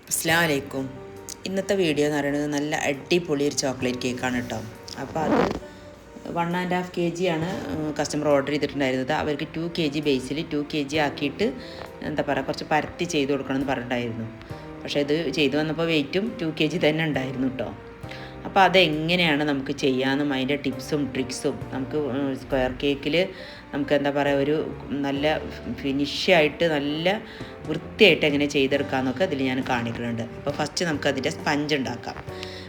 അസ്സലാമു അലൈക്കും. ഇന്നത്തെ വീഡിയോ എന്ന് പറയുന്നത് നല്ല അടിപൊളി ഒരു ചോക്ലേറ്റ് കേക്കാണ് കേട്ടോ. അപ്പോൾ അത് 1.5 kg ആണ് കസ്റ്റമർ ഓർഡർ ചെയ്തിട്ടുണ്ടായിരുന്നത്. അവർക്ക് 2 kg ബേസിൽ 2 kg ആക്കിയിട്ട് എന്താ പറയുക കുറച്ച് പരത്തി ചെയ്ത് കൊടുക്കണമെന്ന് പറഞ്ഞിട്ടായിരുന്നു. പക്ഷേ ഇത് ചെയ്തു വന്നപ്പോൾ വെയിറ്റും 2 kg തന്നെ ഉണ്ടായിരുന്നു കേട്ടോ. അപ്പോൾ അതെങ്ങനെയാണ് നമുക്ക് ചെയ്യാമെന്നും അതിൻ്റെ ടിപ്സും ട്രിക്സും നമുക്ക് സ്ക്വയർ കേക്കിൽ നമുക്ക് എന്താ പറയുക ഒരു നല്ല ഫിനിഷായിട്ട് നല്ല വൃത്തിയായിട്ട് എങ്ങനെ ചെയ്തെടുക്കാമെന്നൊക്കെ അതിൽ ഞാൻ കാണിക്കുന്നുണ്ട്. അപ്പോൾ ഫസ്റ്റ് നമുക്ക് അതിൻ്റെ സ്പഞ്ച് ഉണ്ടാക്കാം.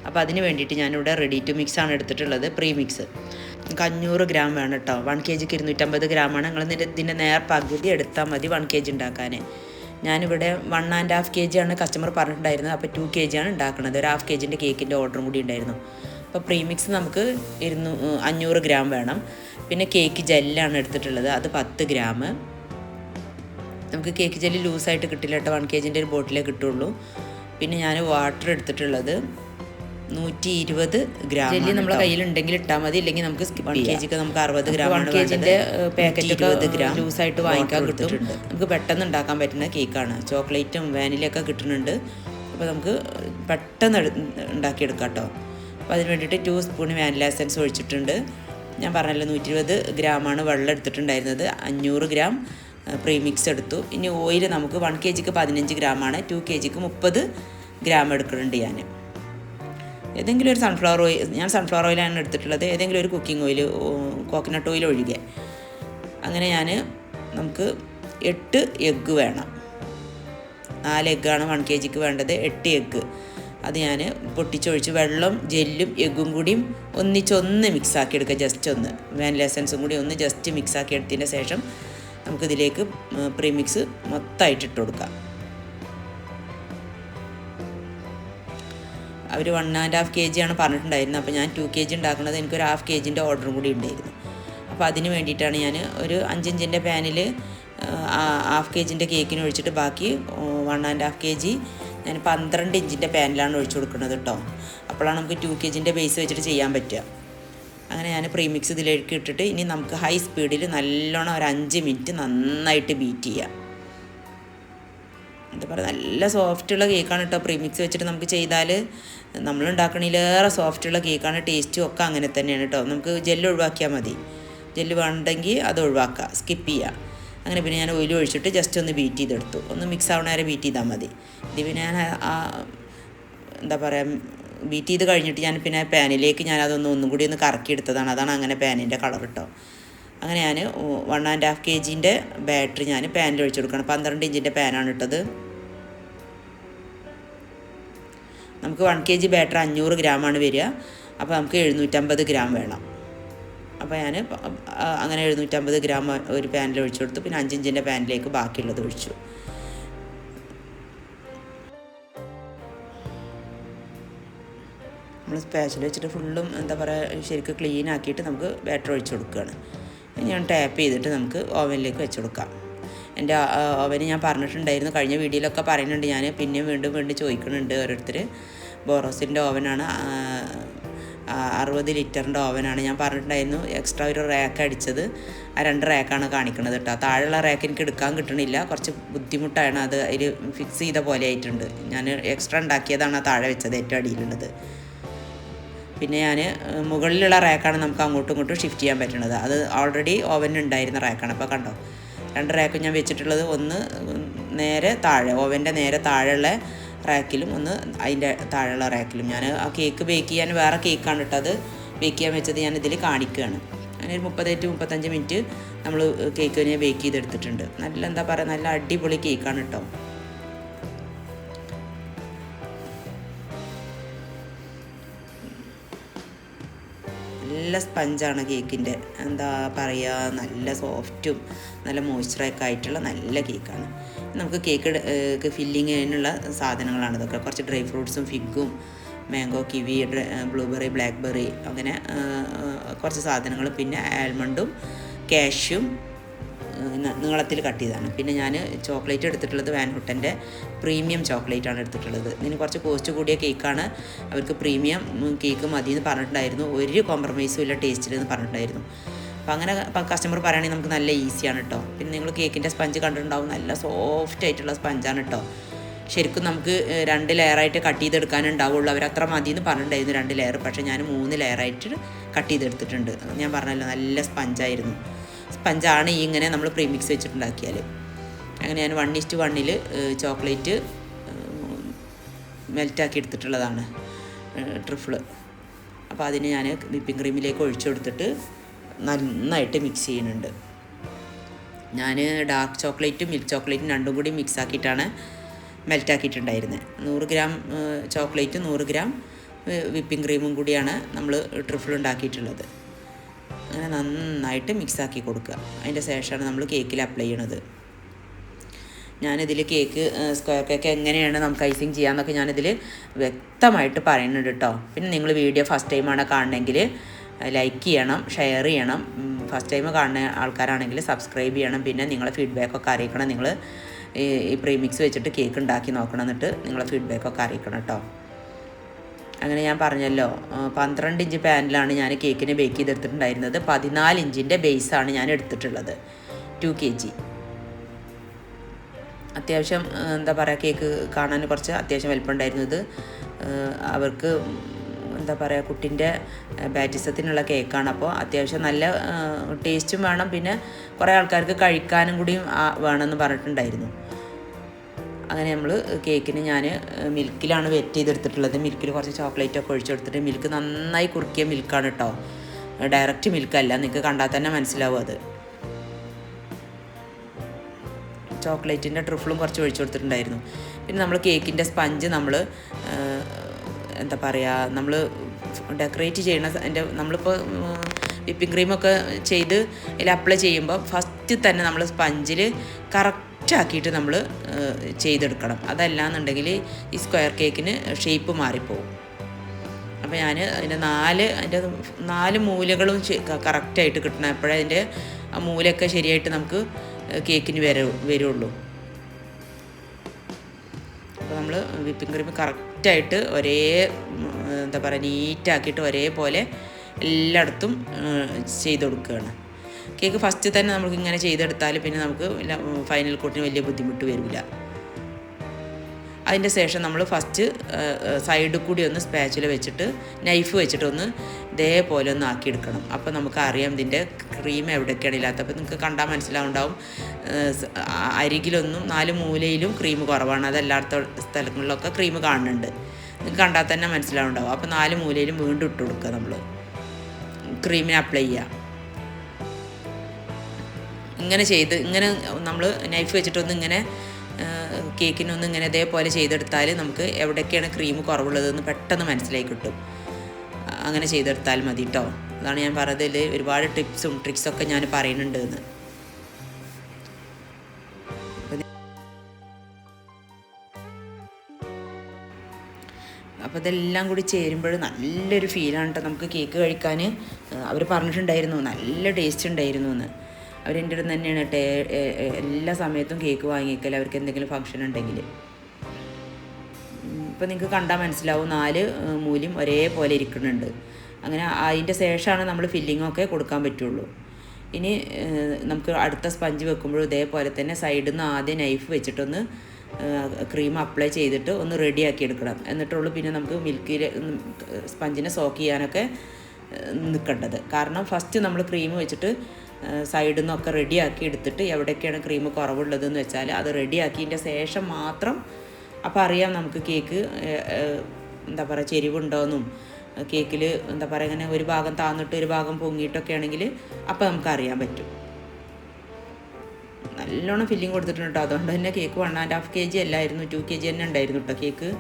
അപ്പോൾ അതിന് വേണ്ടിയിട്ട് ഞാനിവിടെ റെഡി ടു മിക്സ് ആണ് എടുത്തിട്ടുള്ളത്, പ്രീ മിക്സ്. നമുക്ക് 500 ഗ്രാം വേണം കേട്ടോ. 1 kgക്ക് 250 ഗ്രാമാണ്. നിങ്ങൾ ഇതിൻ്റെ നേർ പകുതി എടുത്താൽ മതി 1 kg ഉണ്ടാക്കാൻ. ഞാനിവിടെ 1.5 kg ആണ് കസ്റ്റമർ പറഞ്ഞിട്ടുണ്ടായിരുന്നത്. അപ്പോൾ 2 kg ആണ് ഉണ്ടാക്കുന്നത്. ഒരു 1/2 kgൻ്റെ കേക്കിൻ്റെ ഓർഡറും കൂടി ഉണ്ടായിരുന്നു. അപ്പോൾ പ്രീമിക്സ് നമുക്ക് 500 ഗ്രാം വേണം. പിന്നെ കേക്ക് ജെല്ലാണ് എടുത്തിട്ടുള്ളത്, അത് 10 ഗ്രാം. നമുക്ക് കേക്ക് ജെല്ല് ലൂസായിട്ട് കിട്ടില്ല കേട്ടോ, 1 kgൻ്റെ ഒരു ബോട്ടിലേ കിട്ടുള്ളൂ. പിന്നെ ഞാൻ വാട്ടർ എടുത്തിട്ടുള്ളത് 120 ഗ്രാം. ജെല്ലി നമ്മളെ കയ്യിലുണ്ടെങ്കിൽ ഇട്ടാൽ മതി, ഇല്ലെങ്കിൽ നമുക്ക് സ്കിപ്പ് ചെയ്യാം. 1 kgക്ക് നമുക്ക് 60 ഗ്രാം 1 kgൻ്റെ പാക്കറ്റൊക്കെ 20 ഗ്രാം ലൂസായിട്ട് വാങ്ങിക്കാൻ കിട്ടും. നമുക്ക് പെട്ടെന്ന് ഉണ്ടാക്കാൻ പറ്റുന്ന കേക്കാണ്. ചോക്ലേറ്റും വാനിലയൊക്കെ കിട്ടുന്നുണ്ട്. അപ്പോൾ നമുക്ക് പെട്ടെന്ന് ഉണ്ടാക്കിയെടുക്കാം കേട്ടോ. അപ്പോൾ അതിന് വേണ്ടിയിട്ട് 2 സ്പൂൺ വാനില എസൻസ് ഒഴിച്ചിട്ടുണ്ട്. ഞാൻ പറഞ്ഞല്ലോ 120 ഗ്രാമാണ് വെള്ളം എടുത്തിട്ടുണ്ടായിരുന്നത്. 500 ഗ്രാം പ്രീമിക്സ് എടുത്തു. ഇനി ഓയിൽ നമുക്ക് 1 kgക്ക് 15 ഗ്രാമാണ്, 2 kgക്ക് 30 ഗ്രാം എടുക്കുന്നുണ്ട് ഞാൻ. ഏതെങ്കിലും ഒരു സൺഫ്ലവർ ഓയിൽ, ഞാൻ സൺഫ്ലവർ ഓയിലാണ് എടുത്തിട്ടുള്ളത്. ഏതെങ്കിലും ഒരു കുക്കിംഗ് ഓയിൽ, കോക്കനട്ട് ഓയിൽ ഒഴികെ. അങ്ങനെ നമുക്ക് 8 എഗ്ഗ് വേണം. 4 എഗ്ഗാണ് 1 kgക്ക് വേണ്ടത്. 8 എഗ്ഗ് അത് ഞാൻ പൊട്ടിച്ചൊഴിച്ച് വെള്ളം ജെല്ലും എഗ്ഗും കൂടിയും ഒന്നിച്ചൊന്ന് മിക്സാക്കി എടുക്കുക. ജസ്റ്റ് ഒന്ന് വാനില എസൻസും കൂടി ഒന്ന് ജസ്റ്റ് മിക്സാക്കി എടുത്തതിന് ശേഷം നമുക്കിതിലേക്ക് പ്രീമിക്സ് മൊത്തമായിട്ട് ഇട്ട് കൊടുക്കാം. അവർ 1.5 kg ആണ് പറഞ്ഞിട്ടുണ്ടായിരുന്നത്. അപ്പോൾ ഞാൻ 2 kg ഉണ്ടാക്കുന്നത്, എനിക്കൊരു 1/2 kgൻ്റെ ഓർഡറും കൂടി ഉണ്ടായിരുന്നു. അപ്പോൾ അതിന് വേണ്ടിയിട്ടാണ് ഞാൻ ഒരു 5 ഇഞ്ചിൻ്റെ പാനിൽ 1/2 kgൻ്റെ കേക്കിന് ഒഴിച്ചിട്ട് ബാക്കി 1.5 kg ഞാൻ 12 ഇഞ്ചിൻ്റെ പാനിലാണ് ഒഴിച്ചു കൊടുക്കുന്നത് കേട്ടോ. അപ്പോഴാണ് നമുക്ക് 2 kgൻ്റെ ബേസ് വെച്ചിട്ട് ചെയ്യാൻ പറ്റുക. അങ്ങനെ ഞാൻ പ്രീമിക്സ് ഇതിലേക്ക് ഇട്ടിട്ട് ഇനി നമുക്ക് ഹൈ സ്പീഡിൽ നല്ലോണം ഒരു 5 മിനിറ്റ് നന്നായിട്ട് ബീറ്റ് ചെയ്യാം. എന്താ പറയുക, നല്ല സോഫ്റ്റുള്ള കേക്കാണ് കേട്ടോ. പ്രീമിക്സ് വെച്ചിട്ട് നമുക്ക് ചെയ്താൽ നമ്മൾ ഉണ്ടാക്കണതിലേറെ സോഫ്റ്റുള്ള കേക്കാണ്. ടേസ്റ്റും ഒക്കെ അങ്ങനെ തന്നെയാണ് കേട്ടോ. നമുക്ക് ജെല്ല് ഒഴിവാക്കിയാൽ മതി. ജെല്ല് വേണ്ടെങ്കിൽ അത് ഒഴിവാക്കുക, സ്കിപ്പ് ചെയ്യുക. അങ്ങനെ പിന്നെ ഞാൻ ഓയിൽ ഒഴിച്ചിട്ട് ജസ്റ്റ് ഒന്ന് ബീറ്റ് ചെയ്തെടുത്തു. ഒന്ന് മിക്സ് ആവണ വരെ ബീറ്റ് ചെയ്താൽ മതി. ഇത് പിന്നെ ഞാൻ എന്താ പറയുക, ബീറ്റ് ചെയ്ത് കഴിഞ്ഞിട്ട് ഞാൻ പിന്നെ പാനിലേക്ക് ഒന്നും കൂടി ഒന്ന് കറക്കിയെടുത്തതാണ്. അതാണ് അങ്ങനെ പാനിൻ്റെ കളർ കേട്ടോ. അങ്ങനെ ഞാൻ 1.5 kgൻ്റെ ബാറ്ററി ഞാൻ പാനിൽ ഒഴിച്ചു കൊടുക്കണം. 12 ഇഞ്ചിൻ്റെ പാനാണ് ഇട്ടത്. നമുക്ക് 1 kg ബാറ്ററി 500 ഗ്രാമാണ് വരിക. അപ്പോൾ നമുക്ക് 750 ഗ്രാം വേണം. അപ്പോൾ ഞാൻ അങ്ങനെ 750 ഗ്രാം ഒരു പാനിൽ ഒഴിച്ചു കൊടുത്തു. പിന്നെ 5 ഇഞ്ചിൻ്റെ പാനിലേക്ക് ബാക്കിയുള്ളത് ഒഴിച്ചു. നമ്മൾ സ്പാച്ചിൽ വെച്ചിട്ട് ഫുള്ളും എന്താ പറയുക ശരിക്കും ക്ലീൻ ആക്കിയിട്ട് നമുക്ക് ബാറ്റർ ഒഴിച്ചു കൊടുക്കുകയാണ്. ഞാൻ ടാപ്പ് ചെയ്തിട്ട് നമുക്ക് ഓവനിലേക്ക് വെച്ച് കൊടുക്കാം. എൻ്റെ ഓവന് ഞാൻ പറഞ്ഞിട്ടുണ്ടായിരുന്നു, കഴിഞ്ഞ വീഡിയോയിലൊക്കെ പറയുന്നുണ്ട്. ഞാൻ പിന്നെയും വീണ്ടും ചോദിക്കുന്നുണ്ട് ഓരോരുത്തർ. ബോറോസിൻ്റെ ഓവനാണ്, 60 ലിറ്ററിൻ്റെ ഓവനാണ്. ഞാൻ പറഞ്ഞിട്ടുണ്ടായിരുന്നു എക്സ്ട്രാ ഒരു റാക്ക് അടിച്ചത്. ആ 2 റാക്കാണ് കാണിക്കുന്നത് കേട്ടോ. താഴെയുള്ള റാക്ക് എനിക്ക് എടുക്കാൻ കിട്ടണില്ല, കുറച്ച് ബുദ്ധിമുട്ടാണ്. അത് അതിൽ ഫിക്സ് ചെയ്ത പോലെ ആയിട്ടുണ്ട്. ഞാൻ എക്സ്ട്രാ ഉണ്ടാക്കിയതാണ് ആ താഴെ വെച്ചത്, ഏറ്റവും അടിയിലുള്ളത്. പിന്നെ ഞാൻ മുകളിലുള്ള റാക്കാണ് നമുക്ക് അങ്ങോട്ടും ഇങ്ങോട്ടും ഷിഫ്റ്റ് ചെയ്യാൻ പറ്റുന്നത്. അത് ഓൾറെഡി ഓവനുണ്ടായിരുന്ന റാക്കാണ്. അപ്പോൾ കണ്ടോ, 2 റാക്ക് ഞാൻ വെച്ചിട്ടുള്ളത്. ഒന്ന് നേരെ താഴെ, ഓവൻ്റെ നേരെ താഴെയുള്ള റാക്കിലും ഒന്ന് അതിൻ്റെ താഴെയുള്ള റാക്കിലും. ഞാൻ ആ കേക്ക് ബേക്ക് ചെയ്യാൻ വേറെ കേക്കാണ് കേട്ടോ, അത് ബേക്ക് ചെയ്യാൻ വെച്ചത് ഞാൻ ഇതിൽ കാണിക്കുകയാണ്. അങ്ങനെ ഒരു 30-35 മിനിറ്റ് നമ്മൾ കേക്കിനെ ബേക്ക് ചെയ്തെടുത്തിട്ടുണ്ട്. നല്ല എന്താ പറയുക, നല്ല അടിപൊളി കേക്കാണ് കേട്ടോ. നല്ല സ്പഞ്ചാണ് കേക്കിൻ്റെ, എന്താ പറയുക, നല്ല സോഫ്റ്റും നല്ല മോയ്സ്ചറൊക്കെ ആയിട്ടുള്ള നല്ല കേക്കാണ്. നമുക്ക് കേക്ക് ഫില്ലിങ് അതിനുള്ള സാധനങ്ങളാണ് ഇതൊക്കെ. കുറച്ച് ഡ്രൈ ഫ്രൂട്ട്സും ഫിഗും മാംഗോ, കിവി, ബ്ലൂബെറി, ബ്ലാക്ക്ബെറി, അങ്ങനെ കുറച്ച് സാധനങ്ങൾ. പിന്നെ ആൽമണ്ടും കാഷ്യും നീളത്തിൽ കട്ട് ചെയ്താണ്. പിന്നെ ഞാൻ ചോക്ലേറ്റ് എടുത്തിട്ടുള്ളത് വാൻ ഹുട്ടൻ്റെ പ്രീമിയം ചോക്ലേറ്റാണ് എടുത്തിട്ടുള്ളത്. ഇതിന് കുറച്ച് കോസ്റ്റ് കൂടിയ കേക്കാണ്. അവർക്ക് പ്രീമിയം കേക്ക് മതി എന്ന് പറഞ്ഞിട്ടുണ്ടായിരുന്നു. ഒരു കോംപ്രമൈസും ഇല്ല ടേസ്റ്റിലെന്ന് പറഞ്ഞിട്ടുണ്ടായിരുന്നു. അപ്പോൾ അങ്ങനെ കസ്റ്റമർ പറയുകയാണെങ്കിൽ നമുക്ക് നല്ല ഈസിയാണ് കേട്ടോ. പിന്നെ നിങ്ങൾ കേക്കിൻ്റെ സ്പഞ്ച് കണ്ടിട്ടുണ്ടാവും, നല്ല സോഫ്റ്റ് ആയിട്ടുള്ള സ്പഞ്ചാണ് കേട്ടോ. ശരിക്കും നമുക്ക് 2 ലെയറായിട്ട് കട്ട് ചെയ്തെടുക്കാനുണ്ടാവുള്ളൂ. അവരത്ര മതി എന്ന് പറഞ്ഞിട്ടുണ്ടായിരുന്നു 2 ലെയർ. പക്ഷേ ഞാൻ 3 ലെയറായിട്ട് കട്ട് ചെയ്തെടുത്തിട്ടുണ്ട്. ഞാൻ പറഞ്ഞല്ലോ നല്ല സ്പഞ്ചായിരുന്നു. സ്പഞ്ചാണ് ഈ ഇങ്ങനെ നമ്മൾ പ്രീമിക്സ് വെച്ചിട്ടുണ്ടാക്കിയാൽ. അങ്ങനെ ഞാൻ 1:1 ചോക്ലേറ്റ് മെൽറ്റാക്കി എടുത്തിട്ടുള്ളതാണ് ട്രിഫിള്. അപ്പോൾ അതിന് ഞാൻ വിപ്പിംഗ് ക്രീമിലേക്ക് ഒഴിച്ചു കൊടുത്തിട്ട് നന്നായിട്ട് മിക്സ് ചെയ്യുന്നുണ്ട്. ഞാൻ ഡാർക്ക് ചോക്ലേറ്റും മിൽക്ക് ചോക്ലേറ്റും രണ്ടും കൂടി മിക്സ് ആക്കിയിട്ടാണ് മെൽറ്റാക്കിയിട്ടുണ്ടായിരുന്നത്. 100 ഗ്രാം ചോക്ലേറ്റും 100 ഗ്രാം വിപ്പിംഗ് ക്രീമും കൂടിയാണ് നമ്മൾ ട്രിഫിൾ ഉണ്ടാക്കിയിട്ടുള്ളത്. അങ്ങനെ നന്നായിട്ട് മിക്സാക്കി കൊടുക്കുക. അതിൻ്റെ ശേഷമാണ് നമ്മൾ കേക്കിൽ അപ്ലൈ ചെയ്യണത്. ഞാനിതിൽ കേക്ക് സ്ക്വയർ കേക്ക് എങ്ങനെയാണ് നമുക്ക് ഐസിങ് ചെയ്യാമെന്നൊക്കെ ഞാനിതിൽ വ്യക്തമായിട്ട് പറയുന്നുണ്ട് കേട്ടോ. പിന്നെ നിങ്ങൾ വീഡിയോ ഫസ്റ്റ് ടൈമാണ് കാണണമെങ്കിൽ ലൈക്ക് ചെയ്യണം, ഷെയർ ചെയ്യണം. ഫസ്റ്റ് ടൈം കാണുന്ന ആൾക്കാരാണെങ്കിൽ സബ്സ്ക്രൈബ് ചെയ്യണം. പിന്നെ നിങ്ങളെ ഫീഡ്ബാക്കൊക്കെ അറിയിക്കണം. നിങ്ങൾ ഈ പ്രീമിക്സ് വെച്ചിട്ട് കേക്ക് ഉണ്ടാക്കി നോക്കണം, എന്നിട്ട് നിങ്ങളെ ഫീഡ്ബാക്കൊക്കെ അറിയിക്കണം കേട്ടോ. അങ്ങനെ ഞാൻ പറഞ്ഞല്ലോ 12 ഇഞ്ച് പാനിലാണ് ഞാൻ കേക്കിനെ ബേക്ക് ചെയ്തെടുത്തിട്ടുണ്ടായിരുന്നത്. 14 ഇഞ്ചിൻ്റെ ബേസാണ് ഞാൻ എടുത്തിട്ടുള്ളത്. 2 kg. അത്യാവശ്യം എന്താ പറയുക, കേക്ക് കാണാൻ കുറച്ച് അത്യാവശ്യം വലിപ്പമുണ്ടായിരുന്നത്. അവർക്ക് എന്താ പറയുക, കുട്ടിൻ്റെ ബാറ്റിസത്തിനുള്ള കേക്കാണ്. അപ്പോൾ അത്യാവശ്യം നല്ല ടേസ്റ്റും വേണം, പിന്നെ കുറേ ആൾക്കാർക്ക് കഴിക്കാനും കൂടിയും വേണമെന്ന് പറഞ്ഞിട്ടുണ്ടായിരുന്നു. അങ്ങനെ നമ്മൾ കേക്കിന് ഞാൻ മിൽക്കിലാണ് വെറ്റ് ചെയ്തെടുത്തിട്ടുള്ളത്. മിൽക്കിൽ കുറച്ച് ചോക്ലേറ്റൊക്കെ ഒഴിച്ചെടുത്തിട്ട്, മിൽക്ക് നന്നായി കുറുക്കിയ മിൽക്കാണ് കേട്ടോ, ഡയറക്റ്റ് മിൽക്കല്ല. നിങ്ങൾക്ക് കണ്ടാൽ തന്നെ മനസ്സിലാവും അത്. ചോക്ലേറ്റിൻ്റെ ട്രിഫിളും കുറച്ച് ഒഴിച്ചു കൊടുത്തിട്ടുണ്ടായിരുന്നു. പിന്നെ നമ്മൾ കേക്കിൻ്റെ സ്പഞ്ച് നമ്മൾ എന്താ പറയുക, നമ്മൾ ഡെക്കറേറ്റ് ചെയ്യണ നമ്മളിപ്പോൾ വിപ്പിംഗ് ക്രീമൊക്കെ ചെയ്ത് അതിൽ അപ്ലൈ ചെയ്യുമ്പോൾ ഫസ്റ്റ് തന്നെ നമ്മൾ സ്പഞ്ചിൽ കറക്റ്റാക്കിയിട്ട് നമ്മൾ ചെയ്തെടുക്കണം. അതല്ലാന്നുണ്ടെങ്കിൽ ഈ സ്ക്വയർ കേക്കിന് ഷേപ്പ് മാറിപ്പോവും. അപ്പോൾ ഞാൻ അതിൻ്റെ 4 മൂലകളും കറക്റ്റായിട്ട് കിട്ടണം. എപ്പോഴേ അതിൻ്റെ ആ മൂലയൊക്കെ ശരിയായിട്ട് നമുക്ക് കേക്കിന് വരുള്ളൂ. അപ്പോൾ നമ്മൾ വിപ്പിംഗ് ക്രീം കറക്റ്റായിട്ട് ഒരേ എന്താ പറയുക നീറ്റാക്കിയിട്ട് ഒരേപോലെ എല്ലായിടത്തും ചെയ്ത് കൊടുക്കുകയാണ്. കേക്ക് ഫസ്റ്റ് തന്നെ നമുക്ക് ഇങ്ങനെ ചെയ്തെടുത്താൽ പിന്നെ നമുക്ക് ഫൈനൽ കോട്ടിന് വലിയ ബുദ്ധിമുട്ട് വരില്ല. അതിൻ്റെ ശേഷം നമ്മൾ ഫസ്റ്റ് സൈഡിൽ കൂടി ഒന്ന് സ്പാച്ചുല വെച്ചിട്ട് നൈഫ് വെച്ചിട്ടൊന്ന് ഇതേപോലെ ഒന്ന് ആക്കിയെടുക്കണം. അപ്പോൾ നമുക്ക് അറിയാം ഇതിൻ്റെ ക്രീം എവിടെയൊക്കെയാണ് ഇല്ലാത്ത. അപ്പോൾ നിങ്ങൾക്ക് കണ്ടാൽ മനസ്സിലാവുണ്ടാവും, അരികിലൊന്നും 4 മൂലയിലും ക്രീം കുറവാണ്. അതല്ലാത്ത സ്ഥലങ്ങളിലൊക്കെ ക്രീം കാണുന്നുണ്ട്, നിങ്ങൾക്ക് കണ്ടാൽ തന്നെ മനസ്സിലാവുണ്ടാവും. അപ്പോൾ 4 മൂലയിലും വീണ്ടും ഇട്ട് കൊടുക്കുക, നമ്മൾ ക്രീമിന് അപ്ലൈ ചെയ്യുക. ഇങ്ങനെ നമ്മൾ നൈഫ് വെച്ചിട്ടൊന്ന് ഇങ്ങനെ കേക്കിനൊന്ന് ഇങ്ങനെ ഇതേപോലെ ചെയ്തെടുത്താൽ നമുക്ക് എവിടെയൊക്കെയാണ് ക്രീം കുറവുള്ളതെന്ന് പെട്ടെന്ന് മനസ്സിലായി കിട്ടും. അങ്ങനെ ചെയ്തെടുത്താൽ മതി കേട്ടോ. അതാണ് ഞാൻ പറഞ്ഞതിൽ ഒരുപാട് ടിപ്സും ട്രിക്സൊക്കെ ഞാൻ പറയുന്നുണ്ട് എന്ന്. അപ്പോൾ ഇതെല്ലാം കൂടി ചേരുമ്പോൾ നല്ലൊരു ഫീലാണ് കേട്ടോ നമുക്ക് കേക്ക് കഴിക്കാൻ. അവർ പറഞ്ഞിട്ടുണ്ടായിരുന്നു നല്ല ടേസ്റ്റ് ഉണ്ടായിരുന്നു എന്ന്. അവരെൻ്റെ അടുത്ത് തന്നെയാണ് എല്ലാ സമയത്തും കേക്ക് വാങ്ങിക്കൽ, അവർക്ക് എന്തെങ്കിലും ഫംഗ്ഷൻ ഉണ്ടെങ്കിൽ. ഇപ്പോൾ നിങ്ങൾക്ക് കണ്ടാൽ മനസ്സിലാവും 4 മൂലയും ഒരേപോലെ ഇരിക്കുന്നുണ്ട്. അങ്ങനെ അതിൻ്റെ ശേഷമാണ് നമ്മൾ ഫില്ലിങ്ങൊക്കെ കൊടുക്കാൻ പറ്റുള്ളൂ. ഇനി നമുക്ക് അടുത്ത സ്പഞ്ച് വെക്കുമ്പോഴും ഇതേപോലെ തന്നെ സൈഡിൽ നിന്ന് ആദ്യം നൈഫ് വെച്ചിട്ടൊന്ന് ക്രീം അപ്ലൈ ചെയ്തിട്ട് ഒന്ന് റെഡിയാക്കി എടുക്കണം. എന്നിട്ടുള്ളൂ പിന്നെ നമുക്ക് മിൽക്കിൽ സ്പഞ്ചിനെ സോക്ക് ചെയ്യാനൊക്കെ നിൽക്കേണ്ടത്. കാരണം ഫസ്റ്റ് നമ്മൾ ക്രീം വെച്ചിട്ട് സൈഡിൽ നിന്നൊക്കെ റെഡിയാക്കി എടുത്തിട്ട് എവിടെയൊക്കെയാണ് ക്രീം കുറവുള്ളതെന്ന് വെച്ചാൽ അത് റെഡിയാക്കിയതിൻ്റെ ശേഷം മാത്രം അപ്പോൾ അറിയാം നമുക്ക് കേക്ക് എന്താ പറയുക ചെരിവുണ്ടോയെന്നും കേക്കിൽ എന്താ പറയുക ഇങ്ങനെ ഒരു ഭാഗം താന്നിട്ട് ഒരു ഭാഗം പൊങ്ങിയിട്ടൊക്കെ ആണെങ്കിൽ അപ്പോൾ നമുക്ക് അറിയാൻ പറ്റും. നല്ലോണം ഫില്ലിങ് കൊടുത്തിട്ടുണ്ട് കേട്ടോ. അതുകൊണ്ട് തന്നെ കേക്ക് 1.5 kg അല്ലായിരുന്നു, 2 kg തന്നെ ഉണ്ടായിരുന്നു കേട്ടോ കേക്ക്.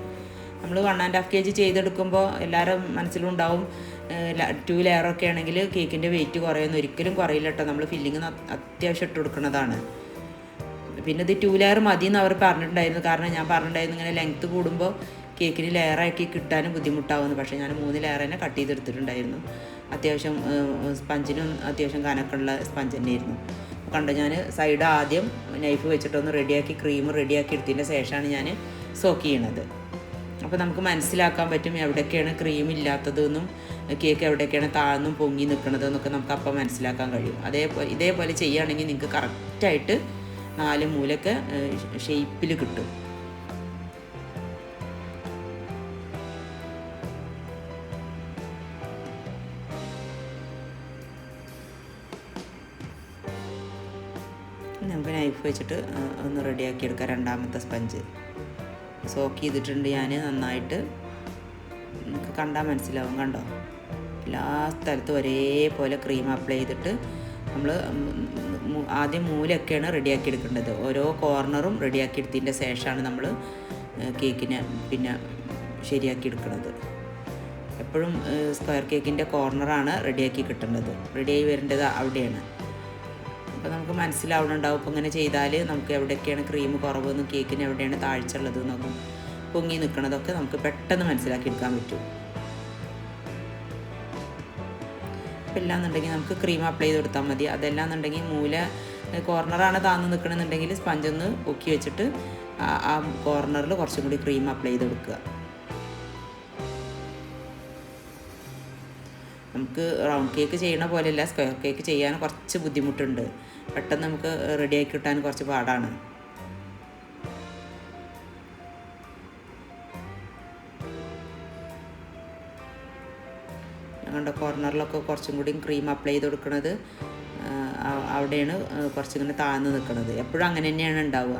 നമ്മൾ 1.5 kg ചെയ്തെടുക്കുമ്പോൾ എല്ലാവരും മനസ്സിലും ഉണ്ടാവും 2 ലെയറൊക്കെ ആണെങ്കിൽ കേക്കിൻ്റെ വെയിറ്റ് കുറയുമെന്ന്. ഒരിക്കലും കുറയില്ല കേട്ടോ, നമ്മൾ ഫില്ലിങ് അത്യാവശ്യം ഇട്ട് കൊടുക്കുന്നതാണ്. പിന്നെ ഇത് 2 ലെയർ മതി എന്ന് അവർ പറഞ്ഞിട്ടുണ്ടായിരുന്നു. കാരണം ഞാൻ പറഞ്ഞിട്ടുണ്ടായിരുന്നു ഇങ്ങനെ ലെങ്ത്ത് കൂടുമ്പോൾ കേക്കിന് ലെയറാക്കി കിട്ടാനും ബുദ്ധിമുട്ടാവുന്നു. പക്ഷേ ഞാൻ 3 ലെയർ തന്നെ കട്ട് ചെയ്തെടുത്തിട്ടുണ്ടായിരുന്നു. അത്യാവശ്യം സ്പഞ്ചിനും അത്യാവശ്യം കനക്കുള്ള സ്പഞ്ച് തന്നെയായിരുന്നു. കണ്ടോ, ഞാൻ സൈഡ് ആദ്യം നൈഫ് വെച്ചിട്ടൊന്ന് റെഡിയാക്കി ക്രീം റെഡിയാക്കി എടുത്തതിൻ്റെ ശേഷമാണ് ഞാൻ സോക്ക് ചെയ്യണത്. അപ്പോൾ നമുക്ക് മനസ്സിലാക്കാൻ പറ്റും എവിടെയൊക്കെയാണ് ക്രീം ഇല്ലാത്തതെന്നും കേക്ക് എവിടെയൊക്കെയാണ് താഴ്ന്നും പൊങ്ങി നിൽക്കുന്നതെന്നൊക്കെ നമുക്ക് അപ്പം മനസ്സിലാക്കാൻ കഴിയും. ഇതേപോലെ ചെയ്യുകയാണെങ്കിൽ നിങ്ങൾക്ക് കറക്റ്റായിട്ട് 4 മൂലൊക്കെ ഷേപ്പിൽ കിട്ടും. നമുക്ക് നൈഫ് വെച്ചിട്ട് ഒന്ന് റെഡിയാക്കി എടുക്കാം. രണ്ടാമത്തെ സ്പഞ്ച് സോക്ക് ചെയ്തിട്ടുണ്ട് ഞാൻ നന്നായിട്ട്. നമുക്ക് കണ്ടാൽ മനസ്സിലാവും, കണ്ടോ? എല്ലാ സ്ഥലത്തും ഒരേപോലെ ക്രീം അപ്ലൈ ചെയ്തിട്ട് നമ്മൾ ആദ്യം മൂലയൊക്കെയാണ് റെഡിയാക്കി എടുക്കേണ്ടത്. ഓരോ കോർണറും റെഡിയാക്കി എടുത്തതിൻ്റെ ശേഷമാണ് നമ്മൾ കേക്കിനെ പിന്നെ ശരിയാക്കി എടുക്കുന്നത്. എപ്പോഴും സ്ക്വയർ കേക്കിൻ്റെ കോർണറാണ് റെഡിയാക്കി കിട്ടേണ്ടത്, റെഡിയായി വരേണ്ടത് അവിടെയാണ്. അപ്പോൾ നമുക്ക് മനസ്സിലാവുന്നുണ്ടാവും. ഇപ്പോൾ ഇങ്ങനെ ചെയ്താൽ നമുക്ക് എവിടെയൊക്കെയാണ് ക്രീം കുറവെന്ന്, കേക്കിന് എവിടെയാണ് താഴ്ച ഉള്ളത് എന്നൊക്കെ പൊങ്ങി നിൽക്കണതൊക്കെ നമുക്ക് പെട്ടെന്ന് മനസ്സിലാക്കി എടുക്കാൻ പറ്റും. അപ്പോൾ എല്ലാന്നുണ്ടെങ്കിൽ നമുക്ക് ക്രീം അപ്ലൈ ചെയ്ത് കൊടുത്താൽ മതി. അതെല്ലാന്നുണ്ടെങ്കിൽ മൂല കോർണറാണ് താന്ന് നിൽക്കണമെന്നുണ്ടെങ്കിൽ സ്പഞ്ചൊന്ന് പൊക്കി വെച്ചിട്ട് ആ കോർണറിൽ കുറച്ചും കൂടി ക്രീം അപ്ലൈ ചെയ്ത് കൊടുക്കുക. നമുക്ക് റൗണ്ട് കേക്ക് ചെയ്യണ പോലെയല്ല, സ്ക്വയർ കേക്ക് ചെയ്യാൻ കുറച്ച് ബുദ്ധിമുട്ടുണ്ട്. പെട്ടെന്ന് നമുക്ക് റെഡിയാക്കി കിട്ടാൻ കുറച്ച് പാടാണ്. ഞങ്ങളുടെ കോർണറിലൊക്കെ കുറച്ചും കൂടി ക്രീം അപ്ലൈ ചെയ്ത് കൊടുക്കുന്നത് അവിടെയാണ് കുറച്ചിങ്ങനെ താഴ്ന്ന് നിൽക്കുന്നത്. എപ്പോഴും അങ്ങനെ തന്നെയാണ് ഉണ്ടാവുക.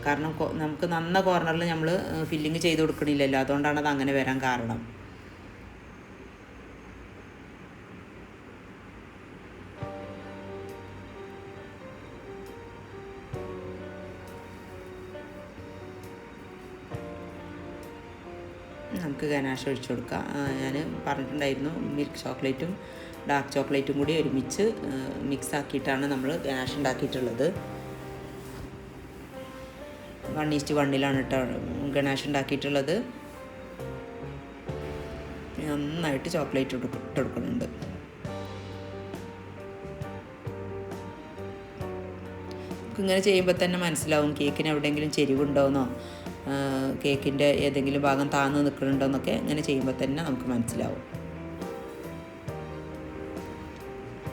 കാരണം നമുക്ക് നന്ന കോർണറിൽ നമ്മൾ ഫില്ലിങ് ചെയ്ത് കൊടുക്കണില്ലല്ലോ, അതുകൊണ്ടാണ് അത് അങ്ങനെ വരാൻ കാരണം. നമുക്ക് ഗനാഷ് ഒഴിച്ചു കൊടുക്കാം. ഞാൻ പറഞ്ഞിട്ടുണ്ടായിരുന്നു മിൽക്ക് ചോക്ലേറ്റും ഡാർക്ക് ചോക്ലേറ്റും കൂടി ഒരുമിച്ച് മിക്സ് ആക്കിയിട്ടാണ് നമ്മൾ ഗനാഷ് ഉണ്ടാക്കിയിട്ടുള്ളത്. 1:1 കേട്ടോ ഗനാഷ് ഉണ്ടാക്കിയിട്ടുള്ളത്. നന്നായിട്ട് ചോക്ലേറ്റ് ഇട്ടെടുക്കുന്നുണ്ട്. ഇങ്ങനെ ചെയ്യുമ്പോൾ തന്നെ മനസ്സിലാവും കേക്കിന് എവിടെയെങ്കിലും ചെരിവുണ്ടോയെന്നോ കേക്കിൻ്റെ ഏതെങ്കിലും ഭാഗം താഴ്ന്ന് നിൽക്കുന്നുണ്ടോയെന്നൊക്കെ ഇങ്ങനെ ചെയ്യുമ്പോൾ തന്നെ നമുക്ക് മനസ്സിലാവും.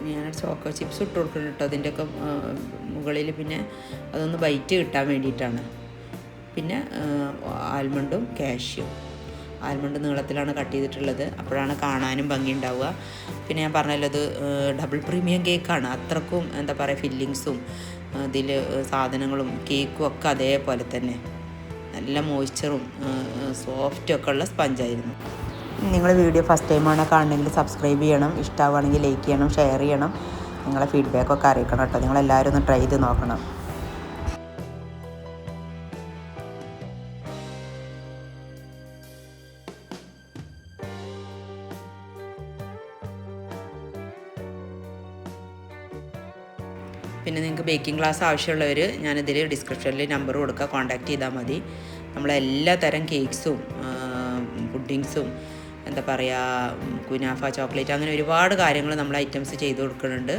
ഞാൻ ചോക്കോ ചിപ്സ് ഇട്ട് കൊടുക്കുന്നുണ്ട് കേട്ടോ അതിൻ്റെയൊക്കെ മുകളിൽ. പിന്നെ അതൊന്ന് ബൈറ്റ് കിട്ടാൻ വേണ്ടിയിട്ടാണ്. പിന്നെ ആൽമണ്ടും കാഷ്യും. ആൽമണ്ട് നീളത്തിലാണ് കട്ട് ചെയ്തിട്ടുള്ളത്, അപ്പോഴാണ് കാണാനും ഭംഗി ഉണ്ടാവുക. പിന്നെ ഞാൻ പറഞ്ഞല്ലോ ഇത് ഡബിൾ പ്രീമിയം കേക്കാണ്. അത്രക്കും എന്താ പറയുക ഫില്ലിങ്സും ഇതിൽ സാധനങ്ങളും കേക്കും ഒക്കെ അതേപോലെ തന്നെ നല്ല മോയ്സ്ചറും സോഫ്റ്റും ഒക്കെ ഉള്ള സ്പഞ്ചായിരുന്നു. നിങ്ങൾ വീഡിയോ ഫസ്റ്റ് ടൈമാണ് കാണണമെങ്കിൽ സബ്സ്ക്രൈബ് ചെയ്യണം, ഇഷ്ടമാവുകയാണെങ്കിൽ ലൈക്ക് ചെയ്യണം, ഷെയർ ചെയ്യണം. നിങ്ങളെ ഫീഡ്ബാക്കൊക്കെ അറിയിക്കണം കേട്ടോ. നിങ്ങളെല്ലാവരും ഒന്ന് ട്രൈ ചെയ്ത് നോക്കണം. പിന്നെ നിങ്ങൾക്ക് ബേക്കിംഗ് ക്ലാസ് ആവശ്യമുള്ളവർ ഞാനിതിൽ ഡിസ്ക്രിപ്ഷനിൽ നമ്പർ കൊടുക്കുക, കോൺടാക്റ്റ് ചെയ്താൽ മതി. നമ്മളെല്ലാ തരം കേക്ക്സും പുഡിങ്സും എന്താ പറയുക കുനാഫ ചോക്ലേറ്റ് അങ്ങനെ ഒരുപാട് കാര്യങ്ങൾ നമ്മൾ ഐറ്റംസ് ചെയ്ത് കൊടുക്കുന്നുണ്ട്.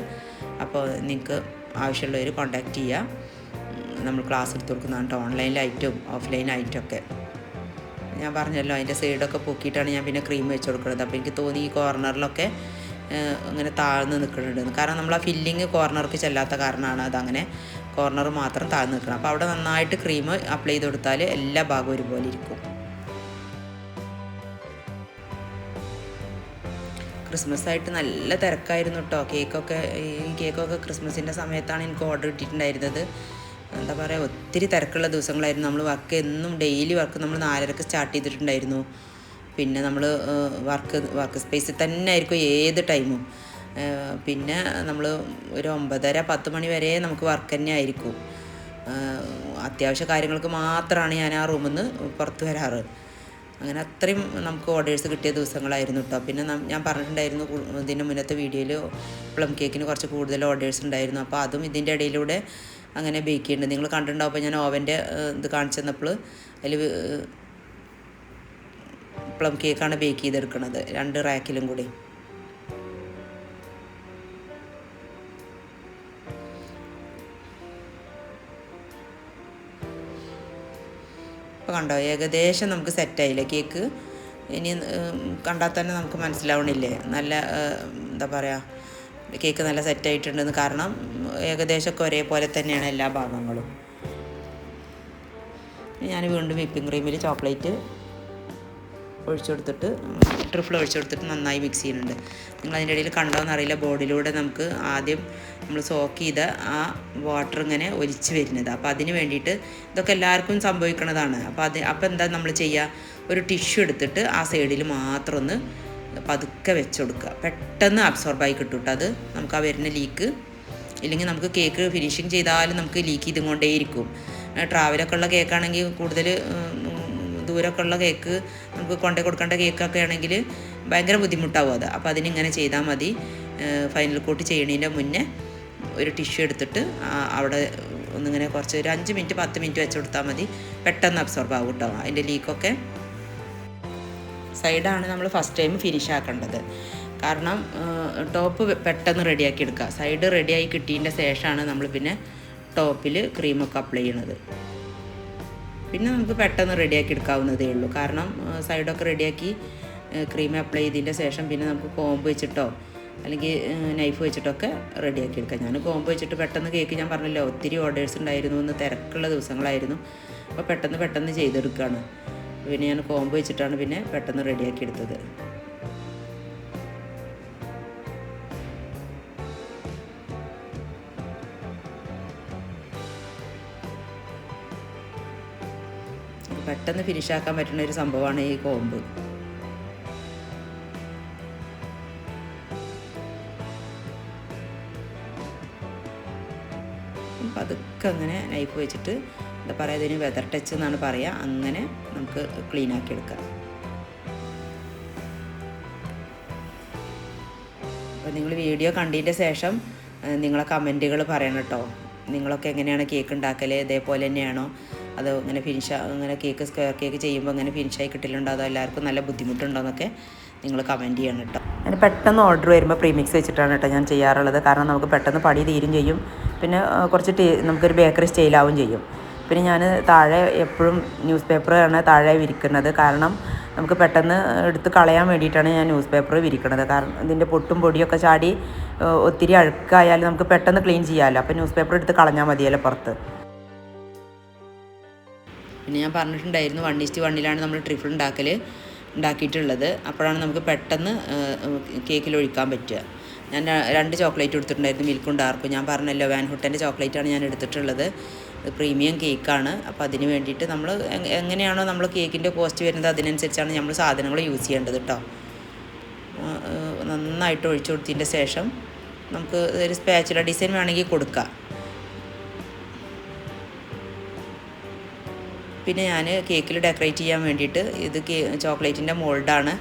അപ്പോൾ നിങ്ങൾക്ക് ആവശ്യമുള്ളവർ കോൺടാക്റ്റ് ചെയ്യുക. നമ്മൾ ക്ലാസ് എടുത്ത് കൊടുക്കുന്നതാണ് ഓൺലൈനിലായിട്ടും ഓഫ്ലൈനായിട്ടും ഒക്കെ. ഞാൻ പറഞ്ഞല്ലോ അതിൻ്റെ സൈഡൊക്കെ പൊക്കിയിട്ടാണ് ഞാൻ പിന്നെ ക്രീം വെച്ച് കൊടുക്കുന്നത്. അപ്പോൾ എനിക്ക് തോന്നി ഈ കോർണറിലൊക്കെ അങ്ങനെ താഴ്ന്ന് നിൽക്കുന്നുണ്ട്. കാരണം നമ്മൾ ആ ഫില്ലിങ് കോർണർക്ക് ചെല്ലാത്ത കാരണമാണ് അതങ്ങനെ കോർണർ മാത്രം താഴ്ന്ന് നിൽക്കണം. അപ്പോൾ അവിടെ നന്നായിട്ട് ക്രീം അപ്ലൈ ചെയ്ത് കൊടുത്താൽ എല്ലാ ഭാഗവും ഒരുപോലെ ഇരിക്കും. ക്രിസ്മസ് ആയിട്ട് നല്ല തിരക്കായിരുന്നു കേട്ടോ. ഈ കേക്കൊക്കെ ക്രിസ്മസിൻ്റെ സമയത്താണ് എനിക്ക് ഓർഡർ കിട്ടിയിട്ടുണ്ടായിരുന്നത്. എന്താ പറയുക ഒത്തിരി തിരക്കുള്ള ദിവസങ്ങളായിരുന്നു. നമ്മൾ വർക്ക് എന്നും ഡെയിലി വർക്ക് നമ്മൾ 4:30 സ്റ്റാർട്ട് ചെയ്തിട്ടുണ്ടായിരുന്നു. പിന്നെ നമ്മൾ വർക്ക് സ്പേസിൽ തന്നെ ആയിരിക്കും ഏത് ടൈമും. പിന്നെ നമ്മൾ ഒരു 9:30-10 മണി വരെ നമുക്ക് വർക്ക് തന്നെ ആയിരിക്കും. അത്യാവശ്യ കാര്യങ്ങൾക്ക് മാത്രമാണ് ഞാൻ ആ റൂമിൽ നിന്ന് പുറത്ത് വരാറ്. അങ്ങനെ അത്രയും നമുക്ക് ഓർഡേഴ്സ് കിട്ടിയ ദിവസങ്ങളായിരുന്നു കേട്ടോ. പിന്നെ ഞാൻ പറഞ്ഞിട്ടുണ്ടായിരുന്നു ഇതിൻ്റെ മുന്നത്തെ വീഡിയോയിൽ പ്ലം കേക്കിന് കുറച്ച് കൂടുതൽ ഓർഡേഴ്സ് ഉണ്ടായിരുന്നു. അപ്പോൾ അതും ഇതിൻ്റെ ഇടയിലൂടെ അങ്ങനെ ബേക്ക് ചെയ്യുന്നുണ്ട്. നിങ്ങൾ കണ്ടിട്ടുണ്ടാവും. അപ്പോൾ ഞാൻ ഓവൻ്റെ ഇത് കാണിച്ചു തന്നപ്പോൾ അതിൽ പ്ലം കേക്കാണ് ബേക്ക് ചെയ്തെടുക്കുന്നത് 2 റാക്കിലും കൂടി. ഇപ്പോൾ കണ്ടോ ഏകദേശം നമുക്ക് സെറ്റായില്ലേ കേക്ക്. ഇനി കണ്ടാൽ തന്നെ നമുക്ക് മനസ്സിലാവണില്ലേ നല്ല എന്താ പറയുക കേക്ക് നല്ല സെറ്റായിട്ടുണ്ടെന്ന്. കാരണം ഏകദേശമൊക്കെ ഒരേപോലെ തന്നെയാണ് എല്ലാ ഭാഗങ്ങളും. ഞാൻ വീണ്ടും വിപ്പിംഗ് ക്രീമിൽ ചോക്ലേറ്റ് ഒഴിച്ചു കൊടുത്തിട്ട് ട്രിഫിൾ ഒഴിച്ചു കൊടുത്തിട്ട് നന്നായി മിക്സ് ചെയ്യുന്നുണ്ട്. നിങ്ങൾ അതിൻ്റെ ഇടയിൽ കണ്ടോയെന്നറിയില്ല, ബോർഡിലൂടെ നമുക്ക് ആദ്യം നമ്മൾ സോക്ക് ചെയ്ത ആ വാട്ടർ ഇങ്ങനെ ഒലിച്ച് വരുന്നത്. അപ്പോൾ അതിന് വേണ്ടിയിട്ട് ഇതൊക്കെ എല്ലാവർക്കും സംഭവിക്കുന്നതാണ്. അപ്പോൾ എന്താ നമ്മൾ ചെയ്യുക, ഒരു ടിഷ്യൂ എടുത്തിട്ട് ആ സൈഡിൽ മാത്രം ഒന്ന് പതുക്കെ വെച്ച് കൊടുക്കുക. പെട്ടെന്ന് അബ്സോർബായി കിട്ടും കേട്ടോ അത്, നമുക്ക് ആ വരുന്ന ലീക്ക്. ഇല്ലെങ്കിൽ നമുക്ക് കേക്ക് ഫിനിഷിങ് ചെയ്താലും നമുക്ക് ലീക്ക് ചെയ്തും കൊണ്ടേയിരിക്കും. ട്രാവലൊക്കെ ഉള്ള കേക്കാണെങ്കിൽ, കൂടുതൽ ദൂരമൊക്കെ ഉള്ള കേക്ക് നമുക്ക് കൊണ്ടു കൊടുക്കേണ്ട കേക്കൊക്കെ ആണെങ്കിൽ ഭയങ്കര ബുദ്ധിമുട്ടാവും അത്. അപ്പോൾ അതിനിങ്ങനെ ചെയ്താൽ മതി. ഫൈനൽ കോട്ട് ചെയ്യണതിൻ്റെ മുന്നേ ഒരു ടിഷ്യൂ എടുത്തിട്ട് അവിടെ ഒന്നിങ്ങനെ കുറച്ച് ഒരു 5 മിനിറ്റ് 10 മിനിറ്റ് വെച്ച് കൊടുത്താൽ മതി. പെട്ടെന്ന് അബ്സോർബ് ആവും കേട്ടോ അതിൻ്റെ ലീക്കൊക്കെ. സൈഡാണ് നമ്മൾ ഫസ്റ്റ് ടൈം ഫിനിഷ് ആക്കേണ്ടത്. കാരണം ടോപ്പ് പെട്ടെന്ന് റെഡിയാക്കി എടുക്കുക. സൈഡ് റെഡിയായി കിട്ടിയതിൻ്റെ ശേഷമാണ് നമ്മൾ പിന്നെ ടോപ്പിൽ ക്രീമൊക്കെ അപ്ലൈ ചെയ്യണത്. പിന്നെ നമുക്ക് പെട്ടെന്ന് റെഡിയാക്കി എടുക്കാവുന്നതേ ഉള്ളൂ. കാരണം സൈഡൊക്കെ റെഡിയാക്കി ക്രീം അപ്ലൈ ചെയ്തതിൻ്റെ ശേഷം പിന്നെ നമുക്ക് കോമ്പ് വെച്ചിട്ടോ അല്ലെങ്കിൽ നൈഫ് വെച്ചിട്ടൊക്കെ റെഡിയാക്കി എടുക്കാം. ഞാൻ കോമ്പ് വെച്ചിട്ട് പെട്ടെന്ന് കേക്ക്, ഞാൻ പറഞ്ഞല്ലോ ഒത്തിരി ഓർഡേഴ്സ് ഉണ്ടായിരുന്നു, ഒന്ന് തിരക്കുള്ള ദിവസങ്ങളായിരുന്നു. അപ്പോൾ പെട്ടെന്ന് ചെയ്തെടുക്കുകയാണ്. പിന്നെ ഞാൻ കോമ്പ് വെച്ചിട്ടാണ് പിന്നെ പെട്ടെന്ന് റെഡിയാക്കി എടുത്തത്. പെട്ടെന്ന് ഫിനിഷാക്കാൻ പറ്റുന്ന ഒരു സംഭവമാണ് ഈ കോമ്പ്. പതുക്കെ അങ്ങനെ നൈഫ് വെച്ചിട്ട്, എന്താ പറയുക, ഇതിന് വെതർ ടച്ച് എന്നാണ് പറയുക, അങ്ങനെ നമുക്ക് ക്ലീൻ ആക്കി എടുക്കാം. അപ്പോൾ നിങ്ങൾ വീഡിയോ കണ്ടതിൻ്റെ ശേഷം നിങ്ങളെ കമൻറ്റുകൾ പറയണം കേട്ടോ. നിങ്ങളൊക്കെ എങ്ങനെയാണ് കേക്ക് ഉണ്ടാക്കൽ, ഇതേപോലെ തന്നെയാണോ അതോ ഇങ്ങനെ അങ്ങനെ കേക്ക് സ്ക്വയർ കേക്ക് ചെയ്യുമ്പോൾ അങ്ങനെ ഫിനിഷായി കിട്ടില്ലുണ്ടോ, അതോ എല്ലാവർക്കും നല്ല ബുദ്ധിമുട്ടുണ്ടോ എന്നൊക്കെ നിങ്ങൾ കമൻറ്റ് ചെയ്യണം കേട്ടോ. ഞാൻ പെട്ടെന്ന് ഓർഡർ വരുമ്പോൾ പ്രീമിക്സ് വെച്ചിട്ടാണ് കേട്ടോ ഞാൻ ചെയ്യാറുള്ളത്. കാരണം നമുക്ക് പെട്ടെന്ന് പണി തീരും ചെയ്യും, പിന്നെ കുറച്ച് നമുക്കൊരു ബേക്കറി സ്റ്റൈലാവും ചെയ്യും. പിന്നെ ഞാൻ താഴെ എപ്പോഴും ന്യൂസ് പേപ്പറാണ് താഴെ വിരിക്കുന്നത്. കാരണം നമുക്ക് പെട്ടെന്ന് എടുത്ത് കളയാൻ വേണ്ടിയിട്ടാണ് ഞാൻ ന്യൂസ് പേപ്പർ വിരിക്കുന്നത്. കാരണം ഇതിൻ്റെ പൊട്ടും പൊടിയൊക്കെ ചാടി ഒത്തിരി അഴുക്കായാലും നമുക്ക് പെട്ടെന്ന് ക്ലീൻ ചെയ്യാമല്ലോ. അപ്പോൾ ന്യൂസ് പേപ്പർ എടുത്ത് കളഞ്ഞാൽ മതിയല്ലോ പുറത്ത്. പിന്നെ ഞാൻ പറഞ്ഞിട്ടുണ്ടായിരുന്നു 1:1 നമ്മൾ ട്രിഫിൾ ഉണ്ടാക്കിയിട്ടുള്ളത്. അപ്പോഴാണ് നമുക്ക് പെട്ടെന്ന് കേക്കിൽ ഒഴിക്കാൻ പറ്റുക. ഞാൻ 2 ചോക്ലേറ്റ് എടുത്തിട്ടുണ്ടായിരുന്നു, മിൽക്കും ഡാർക്കും. ഞാൻ പറഞ്ഞല്ലോ വാൻ ഹുട്ടൻ്റെ ചോക്ലേറ്റാണ് ഞാൻ എടുത്തിട്ടുള്ളത്. പ്രീമിയം കേക്കാണ്. അപ്പോൾ അതിന് വേണ്ടിയിട്ട് നമ്മൾ എങ്ങനെയാണോ നമ്മൾ കേക്കിൻ്റെ കോസ്റ്റ് വരുന്നത് അതിനനുസരിച്ചാണ് നമ്മൾ സാധനങ്ങൾ യൂസ് ചെയ്യേണ്ടത് കേട്ടോ. നന്നായിട്ട് ഒഴിച്ചു കൊടുത്തതിൻ്റെ ശേഷം നമുക്ക് ഒരു സ്പാച്ചുല ഡിസൈൻ വേണമെങ്കിൽ കൊടുക്കാം. പിന്നെ ഞാൻ കേക്കിൽ ഡെക്കറേറ്റ് ചെയ്യാൻ വേണ്ടിയിട്ട് ഇത് ചോക്ലേറ്റിൻ്റെ മോൾഡാണ്.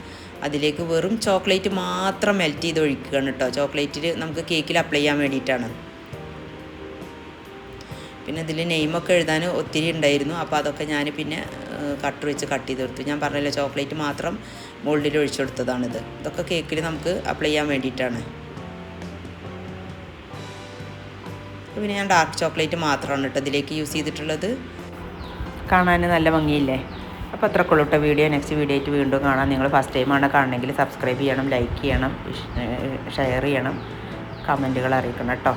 അതിലേക്ക് വെറും ചോക്ലേറ്റ് മാത്രം മെൽറ്റ് ചെയ്ത് ഒഴിക്കുകയാണ് കേട്ടോ. ചോക്ലേറ്റിൽ നമുക്ക് കേക്കിൽ അപ്ലൈ ചെയ്യാൻ വേണ്ടിയിട്ടാണ്. പിന്നെ ഇതിൽ നെയിമൊക്കെ എഴുതാൻ ഒത്തിരി ഉണ്ടായിരുന്നു. അപ്പോൾ അതൊക്കെ ഞാൻ പിന്നെ കട്ടർ വെച്ച് കട്ട് ചെയ്ത് കൊടുത്തു. ഞാൻ പറഞ്ഞല്ലോ ചോക്ലേറ്റ് മാത്രം മോൾഡിൽ ഒഴിച്ചു കൊടുത്തതാണിത്. ഇതൊക്കെ കേക്കിൽ നമുക്ക് അപ്ലൈ ചെയ്യാൻ വേണ്ടിയിട്ടാണ്. പിന്നെ ഞാൻ ഡാർക്ക് ചോക്ലേറ്റ് മാത്രമാണ് കേട്ടോ ഇതിലേക്ക് യൂസ് ചെയ്തിട്ടുള്ളത്. കാണാൻ നല്ല ഭംഗിയില്ലേ? അപ്പോൾ അത്രക്കുള്ളൂ കേട്ടോ വീഡിയോ. നെക്സ്റ്റ് വീഡിയോ ആയിട്ട് വീണ്ടും കാണാം. നിങ്ങൾ ഫസ്റ്റ് ടൈമാണ് കാണണമെങ്കിൽ സബ്സ്ക്രൈബ് ചെയ്യണം, ലൈക്ക് ചെയ്യണം, ഷെയർ ചെയ്യണം, കമൻറ്റുകൾ അറിയിക്കണം കേട്ടോ.